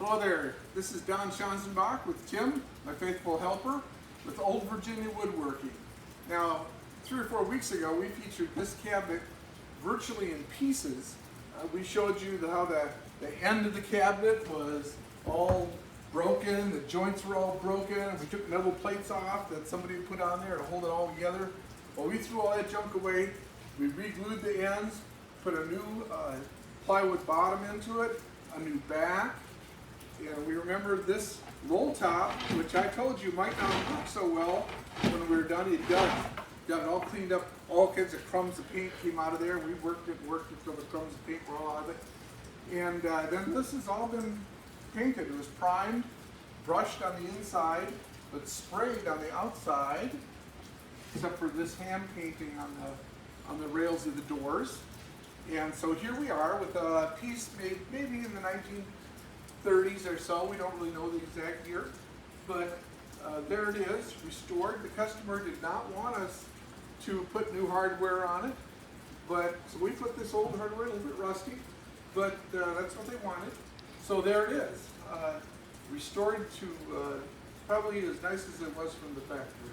Hello there, this is Don Schanzenbach with Tim, my faithful helper, with Old Virginia Woodworking. Now, 3 or 4 weeks ago, we featured this cabinet virtually in pieces. We showed you how the end of the cabinet was all broken, the joints were all broken, and we took metal plates off that somebody put on there to hold it all together. Well, we threw all that junk away, we re-glued the ends, put a new plywood bottom into it, a new back, and we remember this roll top, which I told you might not work so well when we were done. It does. Got it all cleaned up, all kinds of crumbs of paint came out of there. We worked it until the crumbs of paint were all out of it. And then this has all been painted. It was primed, brushed on the inside, but sprayed on the outside, except for this hand painting on the rails of the doors. And so here we are with a piece made maybe in the 1930s or so. We don't really know the exact year, but there it is, restored. The customer did not want us to put new hardware on it, but so we put this old hardware, a little bit rusty, but that's what they wanted. So there it is, restored to probably as nice as it was from the factory.